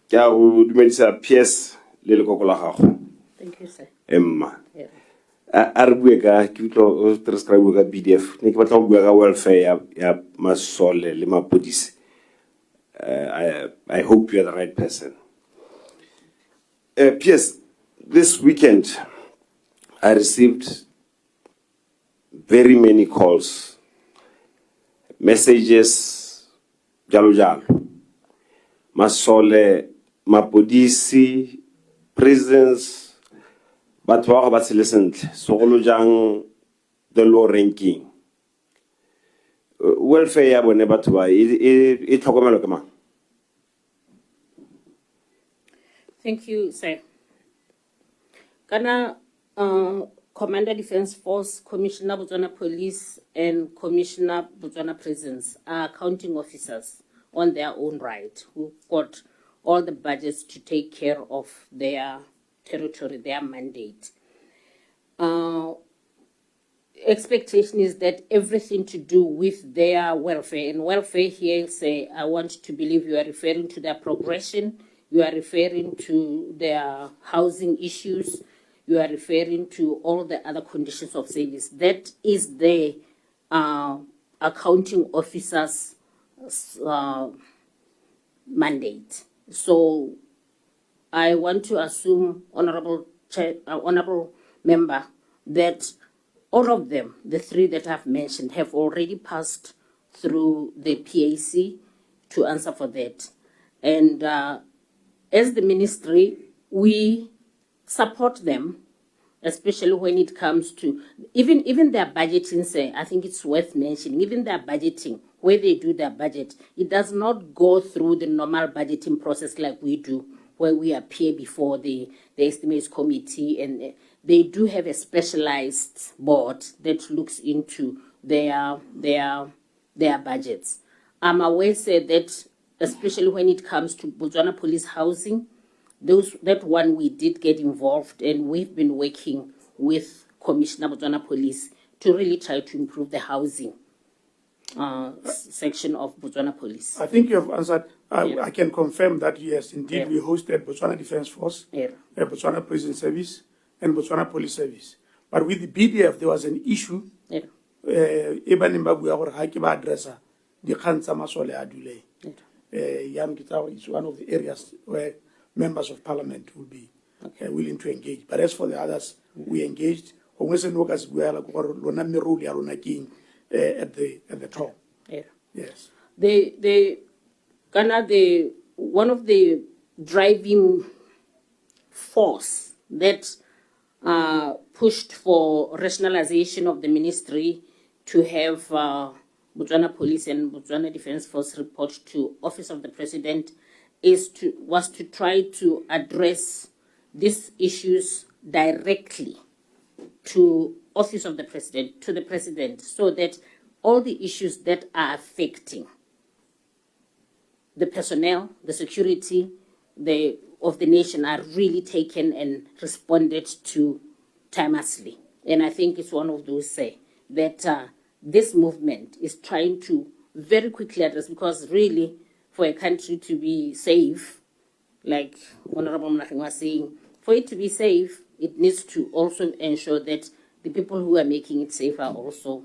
Kya go dumedisa PS le lekoko la gago. Thank you, sir. Emma. Yeah. A re bue ka ke bitlo describe ka BDF. Ne ke batla go bua ka welfare ya masole le mapodisi. I hope you are the right person. PS, this weekend I received very many calls, messages, jalo jalo. Masole, mapodisi, prisons, but what listen, so jang the low ranking. Welfare ya bone batho ba e tlhokomelo ke mang? Thank you, sir. Kana Commander Defence Force, Commissioner Botswana Police, and Commissioner Botswana Prisons are accounting officers on their own right who got all the budgets to take care of their territory, their mandate. Expectation is that everything to do with their welfare, and welfare here, say, I want to believe you are referring to their progression, you are referring to their housing issues, you are referring to all the other conditions of service. That is the accounting officer's mandate. So I want to assume, honorable member, that all of them, the three that I've mentioned, have already passed through the PAC to answer for that. And as the ministry, we support them, especially when it comes to even their budgeting. Say, I think it's worth mentioning, even their budgeting, where they do their budget, it does not go through the normal budgeting process like we do, where we appear before the estimates committee, and they do have a specialized board that looks into their budgets. I'm aware, say, that especially when it comes to Botswana Police housing, that one we did get involved, and we've been working with Commissioner Botswana Police to really try to improve the housing section of Botswana Police. I think you have answered. I can confirm that, yes, indeed, we hosted Botswana Defence Force, Botswana Prison Service, and Botswana Police Service. But with the BDF, there was an issue. It's one of the areas where members of parliament will be willing to engage. But as for the others, we engaged at the top. Yes. One of the driving force that pushed for rationalization of the ministry to have Botswana Police and Botswana Defence Force report to Office of the President was to try to address these issues directly to Office of the President, to the President, so that all the issues that are affecting the personnel, the security of the nation are really taken and responded to timelessly. And I think it's one of those that this movement is trying to very quickly address, because really for a country to be safe, like Honorable Mnacheng was saying, for it to be safe, it needs to also ensure that the people who are making it safe are also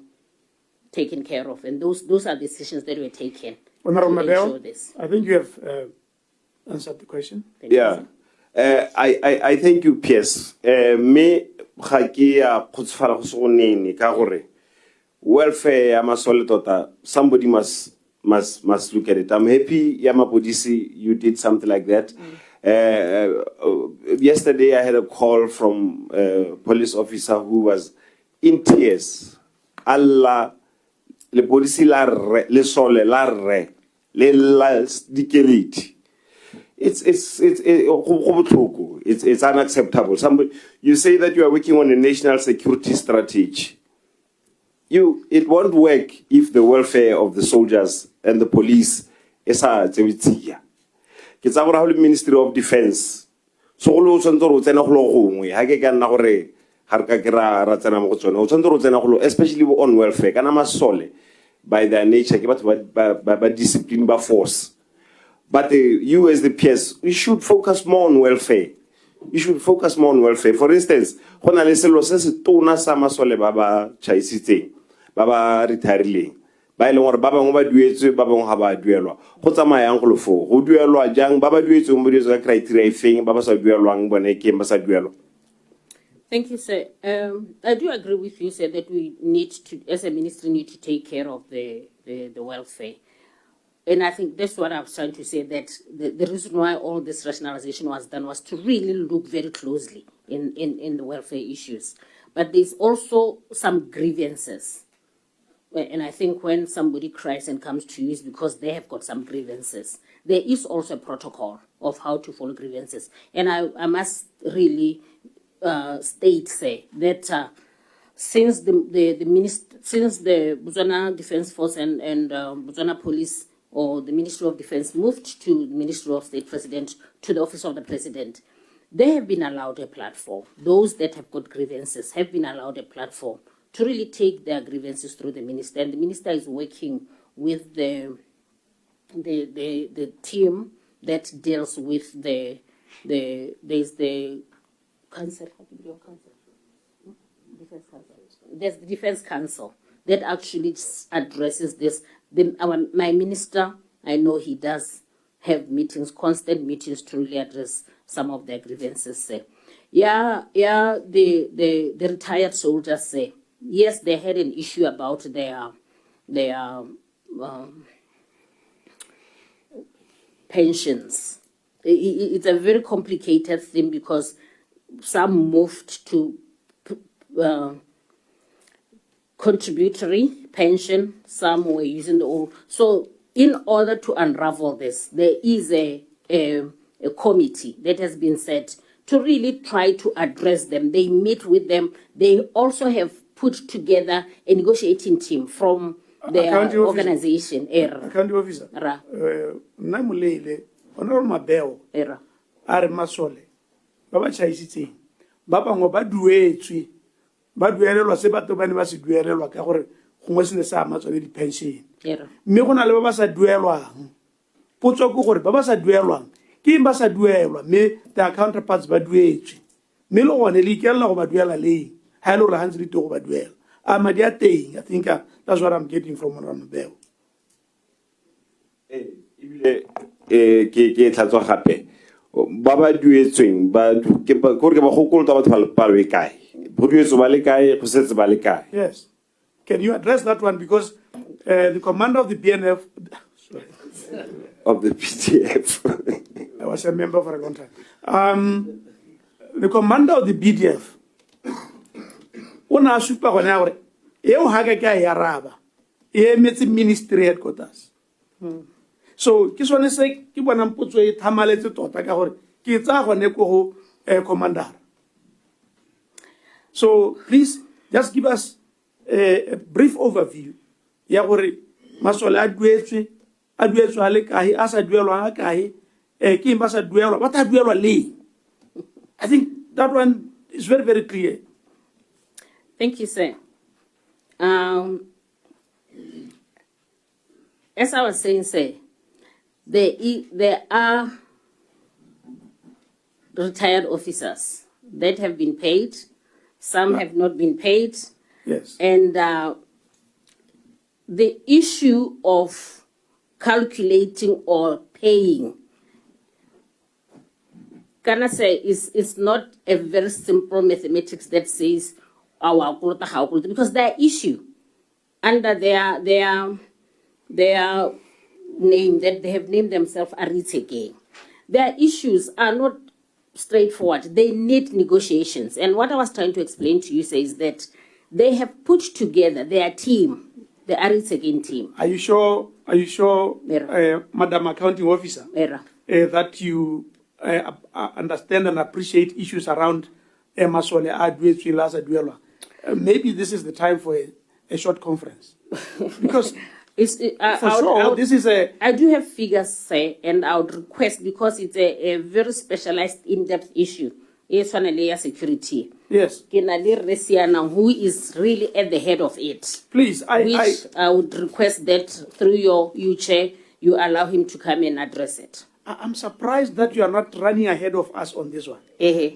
taken care of. And those are decisions that were taken. Honorable Madeo, I think you have answered the question. Thank you. I thank you, PS. Me khakia khutsfala go so nene ka gore welfare ya masole tota, somebody must look at it. I'm happy Yamapodisi you did something like that. Yesterday I had a call from a police officer who was in tears. Allah le police la re le sole la re le la dikeliti. It's unacceptable. You say that you are working on a national security strategy. It won't work if the welfare of the soldiers and the police is a tsebitsiya. Ke tsa gore ha le Ministry of Defence so lo tsentse ro tsena go lo gongwe ha ke ka nna gore ha re ka kira ra tsena mo go tsona o tsentse ro tsena go lo, especially on welfare kana masole by their nature ke batho ba discipline ba force But you as the PS, you should focus more on welfare. You should focus more on welfare. For instance, go na le selo se se tona sa masole ba ba chaisitseng, ba ba retirileng. Ba ile gore ba bangwe ba duetswe ba bangwe ga ba duelwa. Go tsamayang go lefo. Go duelwa jang ba ba duetswe mo duetswe ka criteria efeng ba ba sa duelwang bone ke ba sa duelwa. Thank you, sir. I do agree with you, sir, that we need to, as a ministry, need to take care of the welfare. And I think that's what I was trying to say, that the reason why all this rationalization was done was to really look very closely in the welfare issues. But there's also some grievances. And I think when somebody cries and comes to you, it's because they have got some grievances. There is also a protocol of how to follow grievances. And I must really state, say, that since the Botswana Defence Force and Botswana Police, or the Ministry of Defence, moved to the Ministry of State President, to the Office of the President, they have been allowed a platform. Those that have got grievances have been allowed a platform to really take their grievances through the minister. And the minister is working with the team that deals with there's the council. There's the Defence Council that actually addresses this. My minister, I know he does have meetings, constant meetings, to really address some of their grievances. The retired soldiers say, yes, they had an issue about their pensions. It's a very complicated thing because some moved to contributory pension, some were using the old. So in order to unravel this, there is a committee that has been set to really try to address them. They meet with them. They also have put together a negotiating team from their organization. County officer. Namulele, Honorable Mabeo, Are Masole, Baba Chaisiti, Baba Ngoba Duetri, Baduerelo, Sebato Banibasi Duerelo, Kakore, who was in the Samas on the pension. Mirona Babasa Duelwa, Putsoko, Babasa Duelwa, Kimbasa Duelwa, me their counterparts Baduetri, Milo on a Likella over Duella Lay, Hello Hansri to over Duel. Amadiate, I think that's what I'm getting from Ramabel. Ke tlatso gape ba ba duetsweng ba ke ba go gokolo ta batho ba le kae go duetso ba le kae go setse ba le kae. Yes, can you address that one, because the commander of the BNF of the BDF I was a member for a long time, the commander of the BDF ona supa gona gore eo ha ka ya araba e metse ministry headquarters. So ke sone se ke bona mpotso e thamaletse tota ka gore ke tsa gone go commander. So please just give us a brief overview ya gore masole a duetswe le kae a sa duelwa kae ke imba sa duelwa what a duelwa le. I think that one is very, very clear. Thank you, sir. As I was saying, sir, there are retired officers that have been paid. Some have not been paid. Yes. And the issue of calculating or paying, can I say, is not a very simple mathematics that says because their issue under their name that they have named themselves Ariteke. Their issues are not straightforward. They need negotiations. And what I was trying to explain to you is that they have put together their team, the Ariteke team. Are you sure, Madam Accounting Officer, that you understand and appreciate issues around Masole Adwe Laza Duela? Maybe this is the time for a short conference. Because this is a... I do have figures, sir, and I would request, because it's a very specialized, in-depth issue. It's on a layer security. Yes. Who is really at the head of it. Please, I would request that through you, Chair, you allow him to come and address it. I'm surprised that you are not running ahead of us on this one.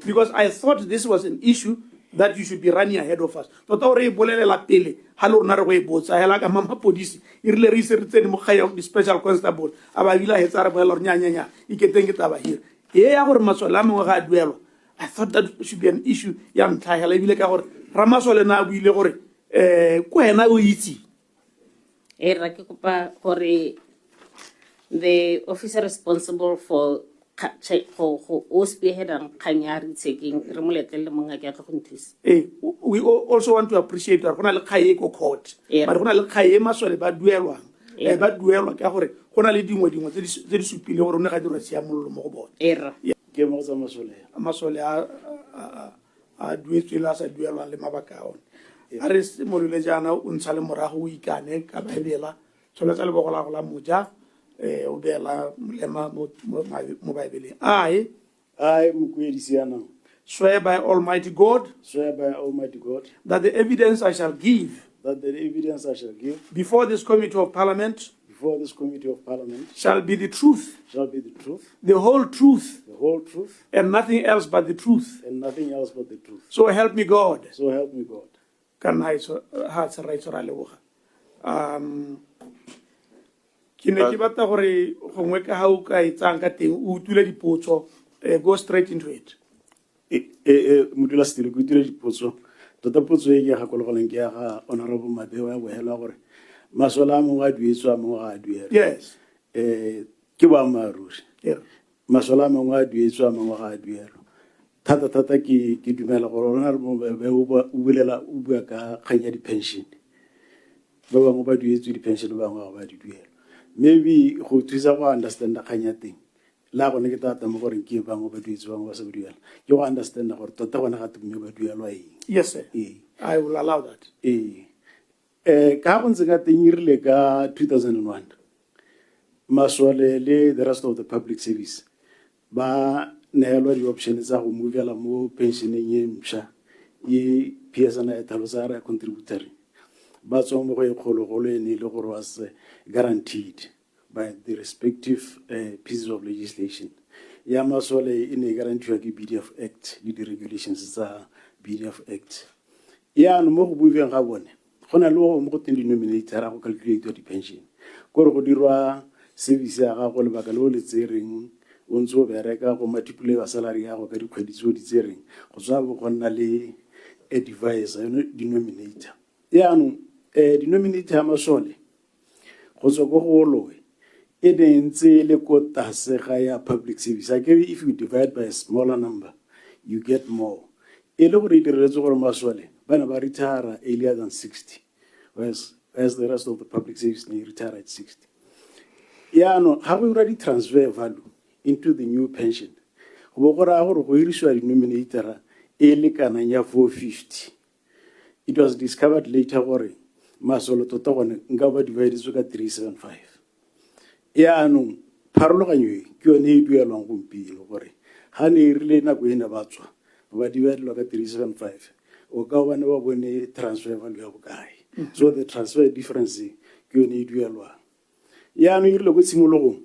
Because I thought this was an issue that you should be running ahead of us. Tota re bolelela pele ha lo rona re go e botsa hela ka mama police e rile re iseretse mo kgaya di special constable aba bila hetsa re bolela nya nya nya iketeng ke taba here. E ya gore masole a mengwe ga duelwa. I thought that should be an issue ya ntlha hela e bile ka gore Ramasole na buile gore ko ena o itse ra ke kopa gore the officer responsible for spearheadang kanyari taking remoletele monga ke a tlo go nthusa. We also want to appreciate that gona le khaye ko court but gona le khaye masole ba duelwang ba duelwa ka gore gona le dingwe tse di supile gore ne ga dirwa sia mollo mo go bona ke mo tsa masole a duetswe la sa duelwa le mabaka a one a re simolole jana o ntsha le morago o ikane ka baebela tsholetsa le bogola go la moja o bela molema mo baebeleng I Mukwedisiana. Swear by Almighty God. Swear by Almighty God. That the evidence I shall give. That the evidence I shall give. Before this committee of parliament. Before this committee of parliament. Shall be the truth. Shall be the truth. The whole truth. The whole truth. And nothing else but the truth. And nothing else but the truth. So help me God. So help me God. Can I hearts right so ke ne ke batla gore gongwe ka ha o ka etsang ka teng o utule dipotso go straight into it modula stile go utule dipotso tota potso e ke ga kologoleng ke ya ga honorable Mabeo ya bohelwa gore masola a mongwe a duetswa a mongwe ga a duela yes ke boammaaruri masola a mangwe a duetswa a mangwe ga a duela thata ke dumela gore rona re o bua ka kgang ya di-pension ba bangwe ba duetswe di-pension ba bangwe ga ba di duela maybe go thusa go understand kgang ya teng la gone ke tata mo gore ke bangwe ba duetse bangwe ba sa ba duela ke go understand gore tota gone ga tumme ba duelwa eng yes sir I will allow that ka go ntse ka teng irile ka 2001 masole le the rest of the public service ba neelwa di-option tsa go movela mo pensioneng e mšha e PSana e tlhalosa re contributory ba tswa mo go e kgologolo e ne le gore was guaranteed by the respective pieces of legislation ya masole e ne guaranteed ke BPOPF Act le di-regulations tsa BPOPF Act ya no mo go buiveng ga bone go na le go mo go teng denominator a go calculate di-pension gore go dirwa service ya gago lebaka le o le tsereng o ntse o bereka go multiply wa salary ya go ka dikgwedi tse o di tsereng go tswa bo go nna le a device denominator ya no denominator ya masole go tswa go go lowe e dentse le ko tase ga ya public service I give if you divide by a smaller number you get more e le gore diretse gore masole bana ba retire earlier than 60 whereas the rest of the public service they retire at 60 ya no ha go already transfer value into the new pension go go ra gore go iriswa denominator e le kana ya 450 it was discovered later gore masolo tota gone nka ba divided ka 375 ya no pharologanyo ke yone e duelwang gompieno gore ha ne rile na go ena ba tswa ba divided ka 375 o ka bana ba bone transfer value ya bokae so the transfer difference ke yone e duelwang ya no irile go tshimologong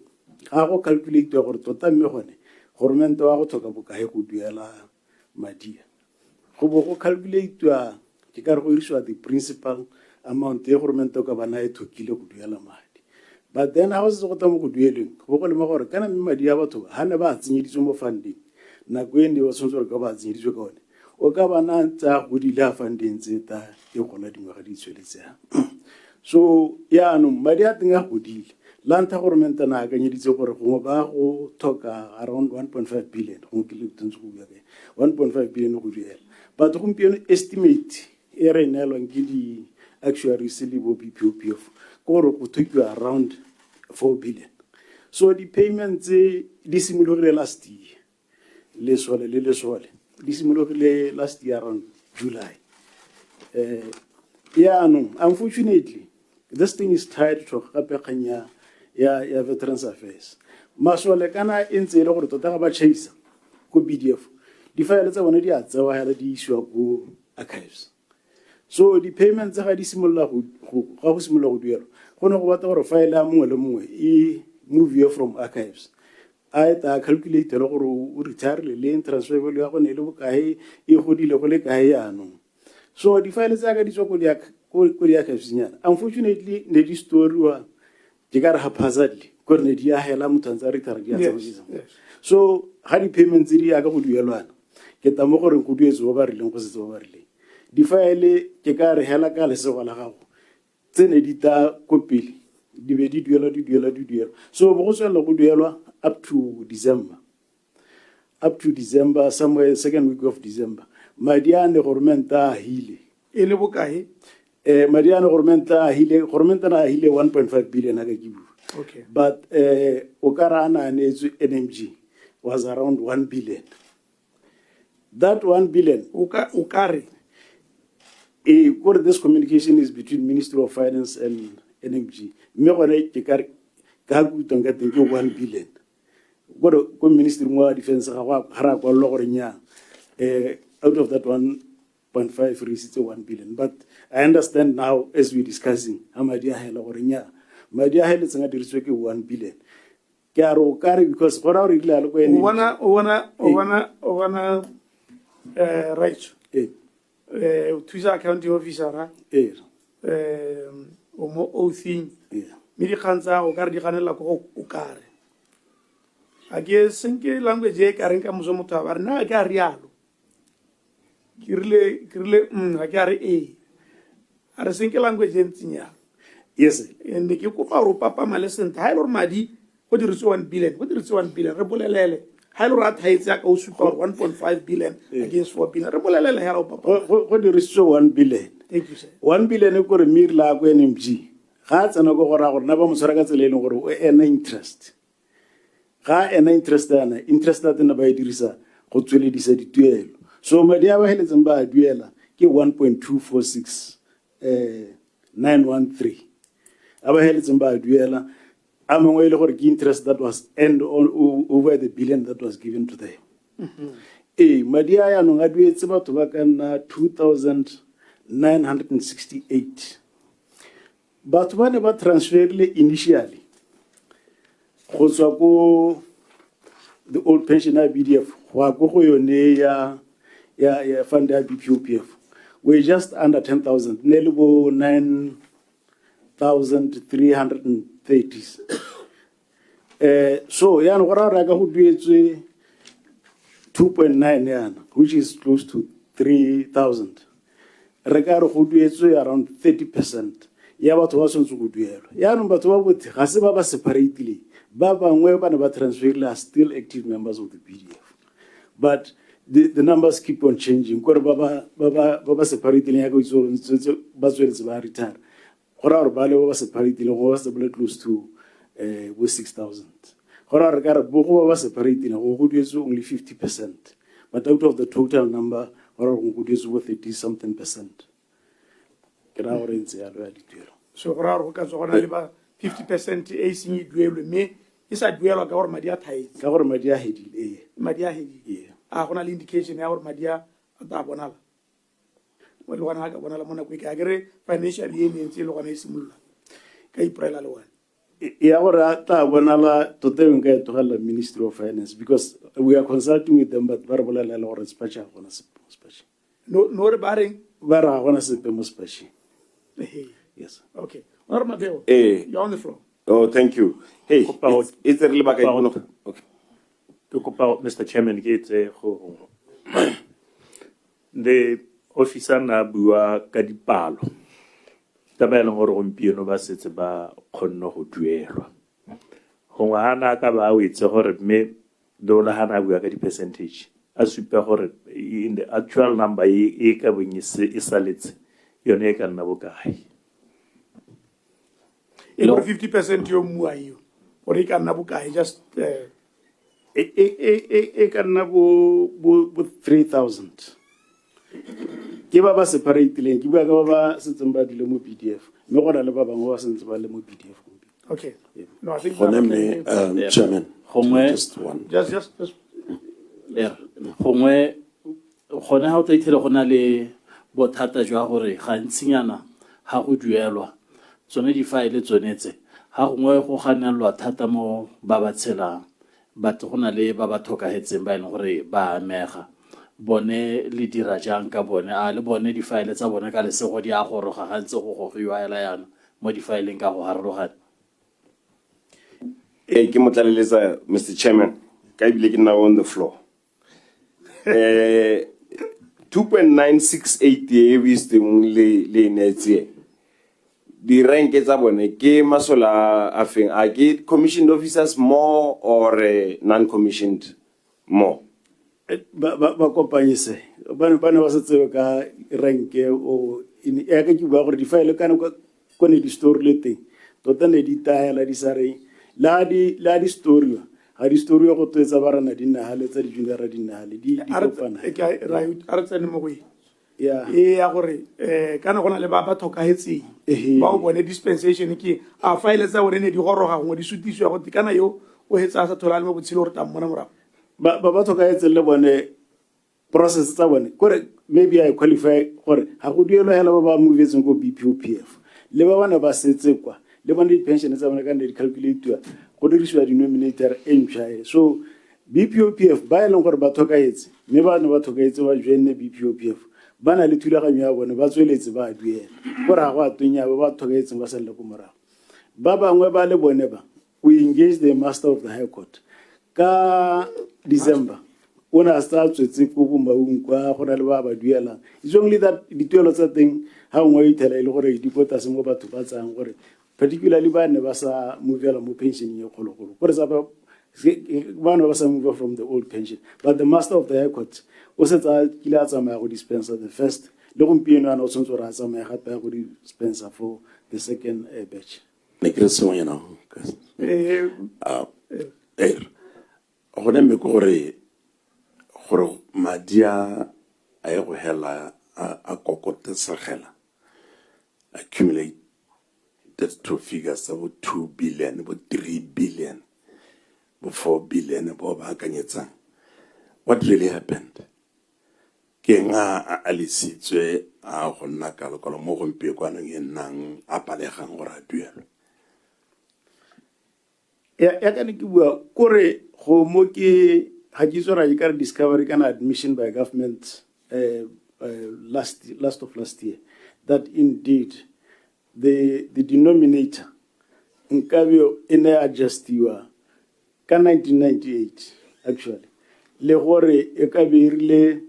ga go calculate gore tota mme gone government wa go thoka bokae go duela madia go bo go calculate ke ka re go iriswa the principal amount e government ka bana e thokile go duela madi but then how se go tamo go dueleng go go le mo gore kana mme madi ya batho ha ne ba tsenyeditswe mo funding na go ende o tshwanetse ka ba tsenyeditswe ka one o ka bana tsa go di la funding tse ta e gola dingwe ga di tsweletseng so ya no madi a teng a godile lanta government na ka nyeditse gore go ba go thoka around 1.5 billion go ke le tentse go bua ke 1.5 billion go duela but gompieno estimate e re nelwang ke di actuaries le bo BPOPF gore go thokiwa around 4 billion so the payments di simologile last year le sole di simologile last year around July yeah no unfortunately this thing is tied to gape kanya ya veterans affairs masole kana entse le gore tota ga ba chase ko BDF di file tsa bone di a tsewa hela di iswa go archives so di payments ga di simolla go duela go ne go batla gore file ya mongwe le mongwe e move from archives a eta calculate le gore o retire le transfer value ya gone le bokae e godile go le kae yaanong. So di-file tsa ka di tswa ko di-archivesnyana. Unfortunately ne di storiwa ke ka re haphazardly gore ne di agela motho a ntse a retire di a tsamaisa. So ga di-payments di ya ka go duelwana ke tamo gore go duetse ba ba rileng go setse ba ba rileng. Di-file ke ka re hela ka lesego la gago tsene di ta ko pele di be di duelwa. So bo go tswela go duelwa up to December, somewhere second week of December. Madi a ne government a hile e le bokae madi a ne government na hile 1.5 billion ha ka ke bua. Okay. But o ka ra ana neetswe NMG was around 1 billion. That 1 billion o ka re this communication is between Ministry of Finance and NMG. Me gone ke ka kutong ka teng ke 1 billion. Go Ministry of Defence ga ra kwa lo gore nya out of that 1.5 receipts 1 billion. But I understand now as we're discussing how madi a hela gore nya madi a hela tsenga diriswe ke 1 billion. Ke a ro kare because go ra re ile le go ene o wana right o thusa accounting officer o mo oathing me di khantsa o ka re di ganela go o kare a ke senke language e ka reng ka moso motho ba re na ka rialo ke rile a ke re a re senke language e ntsinya. Yes, and ke kopa ro papa malesent ha ile re madi go diritse 1 billion re bolelele ha ile re a thaetse ka o supa 1.5 billion against 4 billion re bolelele ha o papa go diritse 1 billion. Thank you sir. 1 billion e gore mir la go NMG ga tsena go gora gore na ba moswara ka tsele e leng gore o ena interest ga ena interest that na ba e dirisa go tsweledisa dituelo. So madi a ba heletseng ba a duela ke 1.246 913 a ba heletseng ba a duela a mangwe ile gore ke interest that was earned over the billion that was given to them. Madi a ya no ga duetse batho ba ka nna 2,968. Batho ba ne ba transferile initially go tswa ko the old pensioner BDF go yone ya fund ya BPOPF. We're just under 10,000, nearly 9,330. So yana go ra ka go duetswe 2.9 yana, which is close to 3,000. Re ka re go duetswe around 30% ya batho ba sontse go duelwa. Yana batho ba bote ga se ba separately. Ba bangwe ba ne ba transferile are still active members of the BDF. But the numbers keep on changing. Gore ba separately ya go itso ba tsweletse ba retire. Gore ba le ba separately go was close to 6,000. Gore re ka re bo go ba separately go duetswe only 50%. But out of the total number gore go duetswe 30-something%. Ke ra gore ntse ya lo ya dituelo. So gore go ka tsogona le ba 50% e senyi duelwe me e sa duelwa ka gore madi a thaetse ka gore madi a hedile madi a hedile a gona le indication ya gore madi a ta bonala mo le gona ga bonala mo nako e ka gere financial ye ntse le gona e simolola ka April le one ya gore a ta bonala tota eng ka e togela Ministry of Finance because we are consulting with them but ba re bolela le gore special gona special no re ba reng ba ra gona sepe mo special. Yes. Okay. You're on the floor. Oh, thank you. Hey, it's a little bit. Okay. Mr. Chairman, the officer na bua ka dipalo. Taba e leng gore gompieno ba setse ba kgonne go duelwa. Gongwe hana ka ba o itse gore mme dola hana bua ka di-percentage. A supe gore in the actual number e ka bong e saletse yone e ka nna bokae. 50% yo mua yo or e ka nna bokae just e ka nna bo 3,000 ke ba separatileng ke bua ka ba setseng ba dile mo PDF mme go na le ba bangwe ba sentse ba le mo PDF. Okay. No, I think Chairman, just gongwe gone ha o tla go na le bothata jwa gore ga ntsinyana ha go duelwa tsone di file tsone tse ha gongwe go ganelwa thata mo ba ba tshelang but go na le ba ba tlhokagetseng ba e leng gore ba amega bone le dira jang ka bone a le bone di-file tsa bone ka lesego di a goroga gantse go gogiwa ela yana mo di-fileng ka go harologana. Ke mo tlaleletsa Mr. Chairman ka ebile ke nna on the floor 2.968 e wisdom le netse di rank tsa bone ke masola a feng a ke commissioned officers more or non-commissioned more ba kopanyise ba ba se tseo ka rank o e ka ke bua gore di-file kana ko ne di-story le teng tota ne di taela di sa reng la di story ha di story go tsetsa ba rana di nagale tsa di junior di nagale di kopana a re tsene mo go ya ya gore kana gona le ba tlhokagetseng ba o bone dispensation ke a file tsa bone ne di goroga go di sutiswa go kana yo o hetsa sa thola le mo botshelo gore tammona morago ba tlhokagetseng le bone process tsa bone kore maybe I qualify gore ha go duelo hela ba ba movetseng go BPOPF le ba bana ba setse kwa le bone di-pension tsa bone ka ne di calculate go dirisiwa denominator e ntšha so BPOPF ba e leng gore ba tlhokagetse mme ba ne ba tlhokagetse ba joine BPOPF ba na le thulaganyo ya bone ba tsweletse ba a duela gore ga go a tonya ba tlhokagetseng ba salela ko morago ba bangwe ba le bone ba we engage the master of the High Court ka December o na sa tswetse ko bomaung kwa go na le ba duelang it's only that dituelo tsa teng ha ngwe itela ile gore di kota se mo batho ba tsang gore particularly ba ne ba sa movela mo pension ye kgologolo gore sa ba ba sa move from the old pension but the master of the High Court o se tsa kila tsamaya go dispenser the first le gompieno ana o tshwantse ra tsamaya gape go dispenser for the second batch ne ke se mo yana go ne me go gore madia a ye go hela a kokotesegela accumulated to figures about 2 billion about 3 billion about 4 billion about ba kanyetsang what really happened ke nga a lisitswe a go nna ka lokalo mo go mpie kwa nang enang a palegang go ra duelo ya ka ne ke bua kore go mo ke ha ke tsora e ka discovery kana admission by government last year that indeed the denominator nkabio ene adjustiwa ka 1998 actually le gore e ka be rile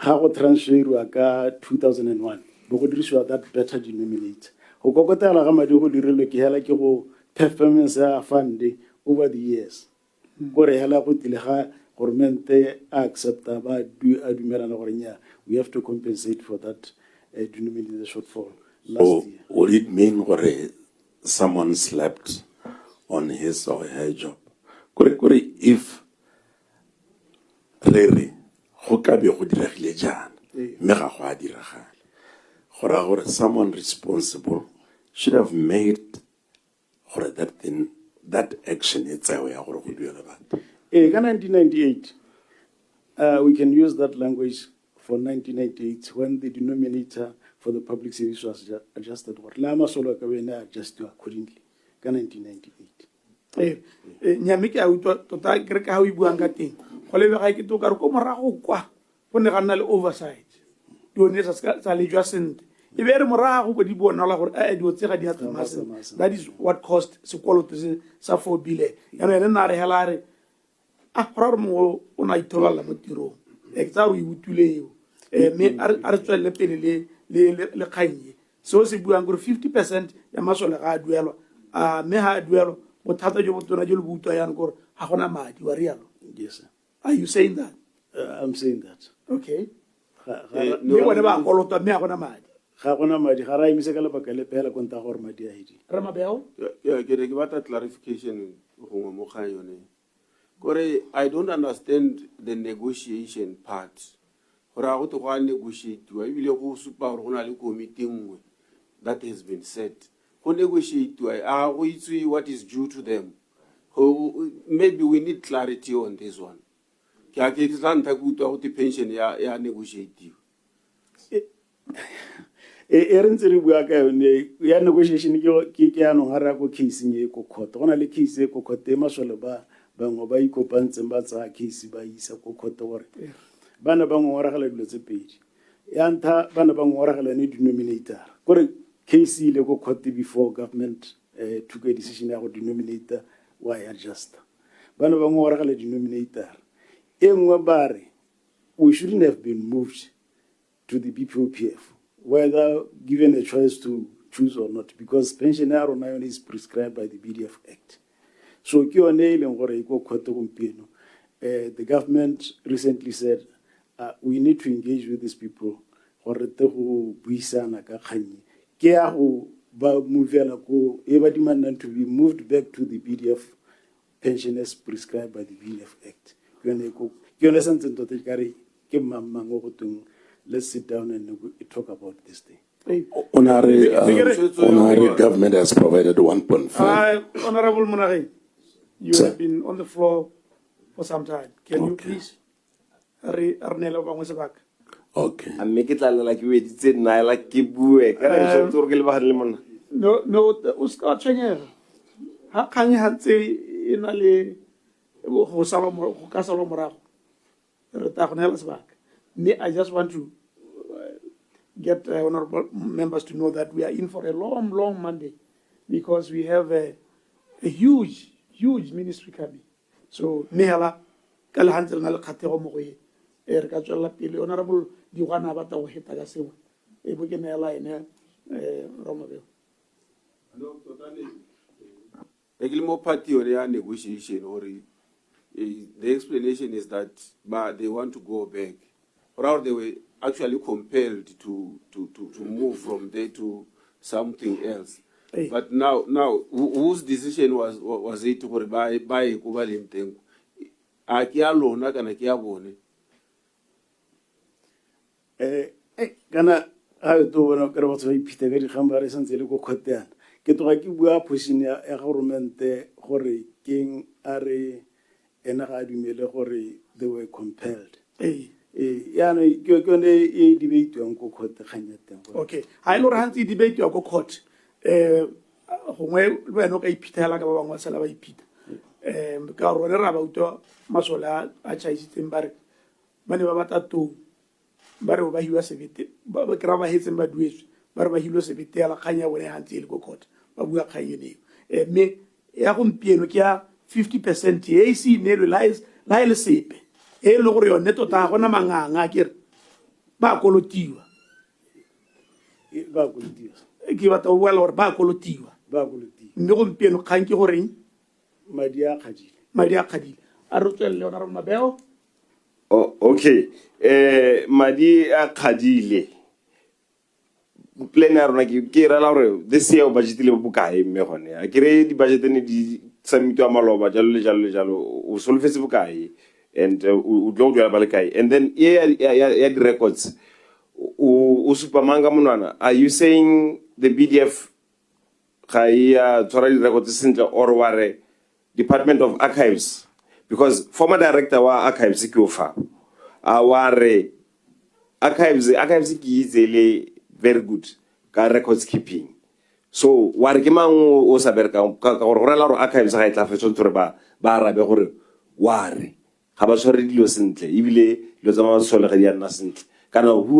ha go transferwa ka 2001 bo go dirisiwa that better denominator go kokotela ga madi go dirilwe ke hela ke go performance ya fund over the years gore hela go tile ga government accepta ba dumelana gore nya we have to compensate for that denominator shortfall last year. Would it mean gore someone slept on his or her job? Kore if re go ka be go diragile jana me ga go a diragala gore someone responsible should have made gore that action itself ya gore go duela batho ka 1998 we can use that language for 1998 when the denominator for the public service was adjusted gore la masolo ka bena adjusted accordingly ka 1998 nyame ke a utlwa tota ke re ka ha o ibuang ka teng go lebe ga ke to ka re ko morago kwa go ne ga nna le oversight dione sa le jwa sente e be re morago go di bona la gore a di o tsega di a tsamasa that is what cost sekoloto sa 4 billion ya no ene na re hela re a gore mo o na itholala mo tirong e tsa re utuleo me a re tswelle pele le kganye so se buang gore 50% ya masole ga a duelwa a me ha a duelwa bothata jo botona jo le butwa yana gore ha gona madi wa rialo. Yes sir. Are you saying that? I'm saying that. Okay. Me bona ba kolota me ha gona madi ga gona madi ga ra imise ka lebaka le pela konta gore madi a hedi re mabeo ke re ke batla clarification go mo ga yone gore I don't understand the negotiation part gore a go to go negotiate wa ibile go supa gore go na le committee nngwe that has been set go negotiate wa a go itse what is due to them. Maybe we need clarity on this one. Ke a ke tsanta go utwa go te pension ya negotiate e re ntse re bua ka yone ya negotiation ke ya no hara go case nye ko court gona le case ko court e masole ba bangwe ba ikopantseng ba tsaya case ba isa ko court gore bana ba ngoragala dilo tse pedi ya ntha bana ba ngoragala ne denominator gore case ile go court before government took a decision ya go denominator why adjust bana ba ngoragala denominator engwe bare we shouldn't have been moved to the BPOPF, whether given a choice to choose or not, because pensioner is prescribed by the BDF Act. So, the government recently said we need to engage with these people. Demand to be moved back to the BDF pensioners prescribed by the BDF Act. Let's sit down and talk about this thing. Honorary government has provided 1.5. Honorable Monare, you have been on the floor for some time. Can you please Arnella Bangwasabak? Okay. I make it like you did na like kibue. No, uska chenye. Ha kanye hatse inale ho salom ho kasalo morago. Re ta gonela sebaka. Me, I just want to get honorable members to know that we are in for a long, long Monday because we have a huge, huge ministry coming. So, Nehala, Kalahantel Nalakatero Moe, Erkachella Pili, Honorable Diwana Bata Hitagasewa, Ebuganella in Romaville. More party or negotiation or the explanation is that they want to go back. Or they were actually compelled to move from there to something else. Hey. But now, whose decision was it to buy Kubalim Tengu? Akialo Nakana Kiabone. Gana, I do want to go to Peter Hambaris and Zelico Cotan. Get to Akibua pushing a government, Hori, King, Are, and Radimele Hori, they were compelled. Hey. Okay, I know Hansi debate your court. When okay, Peter Lagabang was a Peter. Garona about Masola, Achai Timber, Manivata too. Barova he was a bit, Babakrava hits him by Dwish, Barba he was a bit Kanya when I had to go court. But we are Kayuni. Me, Yahum Pianokia, 50% AC, nearly lies, Lyle Sepe. Lorio neto ta gona manganga kere ba kolotiwa ke ba to well or ba kolotiwa mme go mpieno kgang ke gore madi a khadile a re tswelle ona rona beo. Oh, okay. Madi a khadile plan ya rona ke ra la gore this year budget le bokae mme gone a kere di budget ne di submitwa maloba jalo le jalo o solfetse bokae and and then the records usupamanga munwana, are you saying the BDF records or ware Department of Archives, because former director wa archives ikiofa aware archives is very good ka records keeping, so ware ke mang o sa bereka ka gore rela archives ga itla fetso tsore ba arabe gore ware who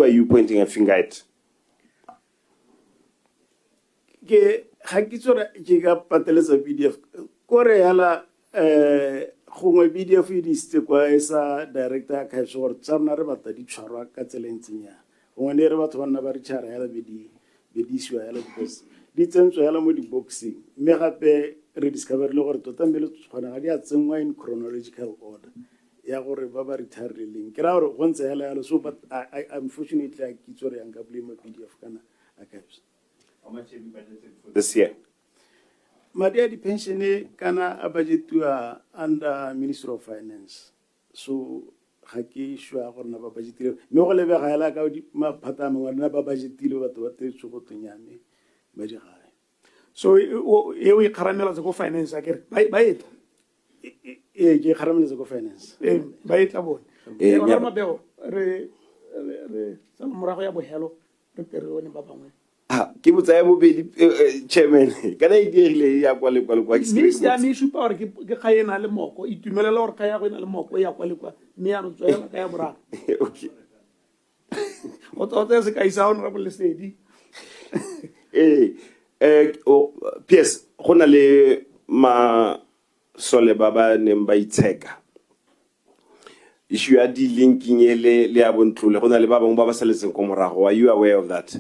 are you pointing a finger at? BDF. Koreala BDF is the director archives or Sarnarabata di Chara Catalentinia. When they were one of our Chara because details to Alamudi boxing. Merape rediscovered lower to Tamil somewhere in chronological order. Baba retiring. Once but unfortunately I keep sorry and blame PDF Kana archives. How much have you budgeted for this year? My dear, the pension Kana a budget to under Minister of Finance. So Haki Shua or Naba budget. No level I like my patam never budget what they should to Yami. Very high. So here we caramel go finance again. Buy it. Caramel go finance. Buy it about. Hello. ke botsaya bobedi chairman kana e dirile ya kwa le kwa me supa gore ke ga ena le moko itumelela gore ga ya go ena le moko ya kwa le kwa me ya no tswela ka ya boraro okay o totse se ka isa honorable Lesedi PS go na le sole ba ba neng ba itsheka issue ya di-linking le ya bontlole go na le ba bangwe ba ba saletseng ko morago. Are you aware of that?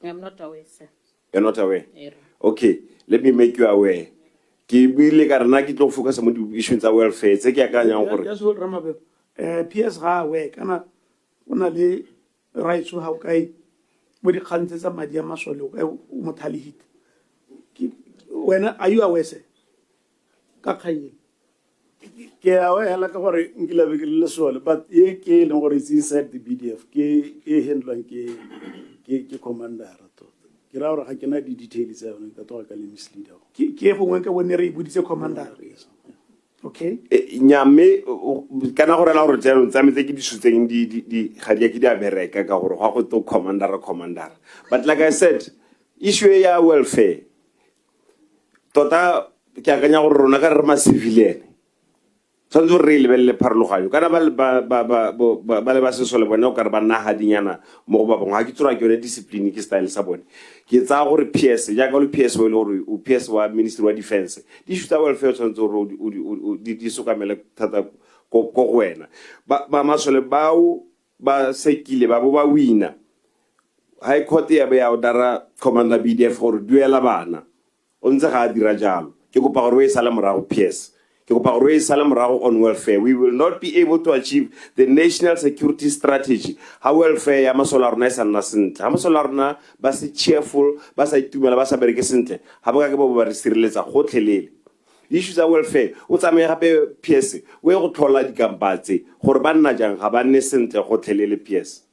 I'm not aware, sir. You're not aware? Yeah. Okay, let me make you aware. Ke buile ka rena ke tlo focus mo di-issue tsa welfare tse ke akanyang gore just hold Ramabel. PS ga aware kana o na le rights ho ha o kae mo di kgantse tsa madi a masole o kae o mothalihit wena are you aware sir ka khaye ke aware la ka gore nkile be ke le sole but ye ke le gore it's inside the BDF ke handle ke commander to ke ra gore ga ke na di details tsa yone ka toga ka le misleader ke go ngwe ka bone re ibuditse commander okay nyame kana gore la gore tseno tsa metse ke di sutseng di ga di a bereka ka gore ga go to commander but like I said issue ya welfare tota ke akanya gore rona ka re ma civilian tshwanetse re lebelele pharologanyo kana ba le ba sesole bone o ka re ba nna hadinyana mo go ba bangwe ga ke tsora ke yone discipline ke style sa bone ke tsaya gore PS jaaka le PS wa le gore o PS wa Ministry wa Defense di shuta welfare tshwanetse gore di sokamele thata ko go wena ba masole bao ba sekile ba bo ba wina High Court ya be ya o dara commander BDF gore duela bana o ntse ga dira jalo ke go pa gore o e sala morago PS ke go pa gore o e sala morago on welfare. We will not be able to achieve the national security strategy how welfare ya masola rona e sa nna sentle ha masola rona ba se cheerful ba sa itumela ba sa bereke sentle ha ba ka ke ba re sireletsa gotlhelele issues tsa welfare o tsamaye gape PS o e go tlhola dikampatse gore ba nna jang ga ba nne sentle gotlhelele PS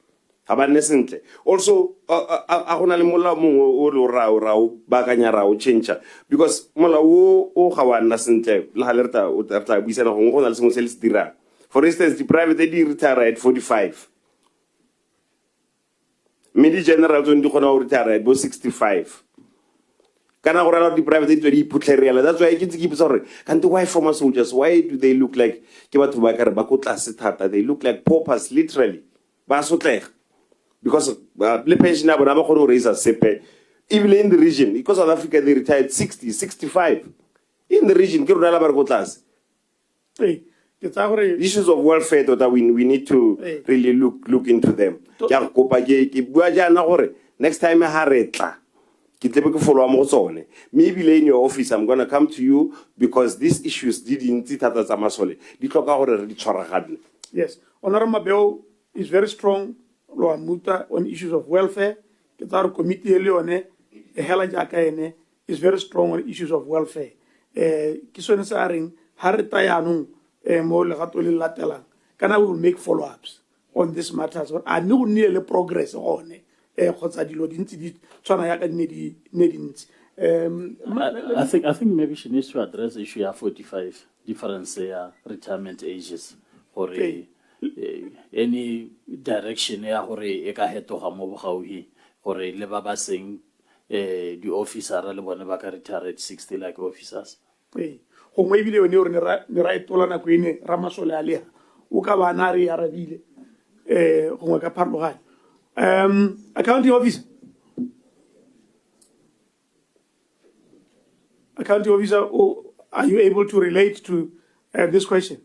ga ba nne sentle also a gona le mola mongwe o le rao ba kanya rao change because mola o ga wa nna sentle le ga le reta o tla buisana go ngona le sengwe se le se dirang. For instance the private they retire at 45 midi general zone di gona o retire at 65 kana go rala di private di iputlerela. That's why ke ke botsa gore kanti why former soldiers why do they look like ke batho ba ka re ba ko tlase thata they look like paupers literally ba sotlega because le pension ba bona ba go raise a sepe even in the region because South Africa they retired 60 65 in the region ke rona la ba re go tlase. ke tsa gore issues of welfare that we need to really look into them ke a kopa ke bua jana gore next time ha retla ke tlebe ke follow mo tsone maybe in your office I'm going to come to you because these issues di dintsi thata tsa masole di tlhoka gore re di tshwaragane. Yes, Honorable Mabeo is very strong lo amuta on issues of welfare ke tsa re committee le yone e hela jaka ene is very strong on issues of welfare ke sone sa reng ha re tayanong mo le gato le latelang kana we will make follow ups on this matters or a no ne le progress gone khotsa dilo dintsi di tshwana ya ka ne dintsi. I think maybe she needs to address the issue of 45 difference retirement ages or any direction ya gore e ka hetoga mo bogauhi gore le ba ba seng di officer le bone ba ka retire at 60 like officers. Go mo ibile yone re ne ra etola na go ine ramasole a leha o ka bana re ya rabile go ngwa ka pharologane. Accounting officer. Accounting officer, are you able to relate to this question?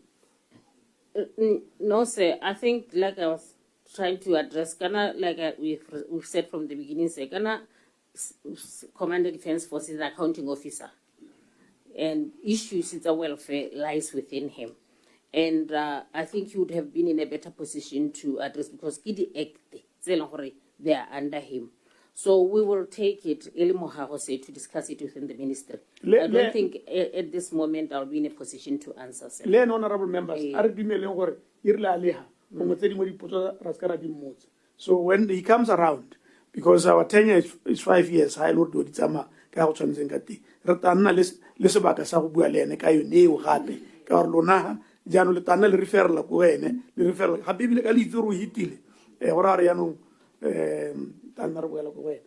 No, sir. I think, like I was trying to address, we've said from the beginning, sir, Commander Defence Force is the accounting officer, and issues in the welfare lies within him. And I think he would have been in a better position to address because Kidi Act, they are under him. So we will take it, to discuss it within the ministry. I don't think at this moment I'll be in a position to answer. Len honorable members, so when he comes around, because our tenure is 5 years, High Lord Doditsama, Kauchan Zengati, Ratana Lisabaka Sabu Lene, Kayu Neu Happy, Carlonaha, Janu Letana refer la Kuene, the refer Habib Ali Zuru Hitile. go ra re yaanong ta nna re boela ko go wena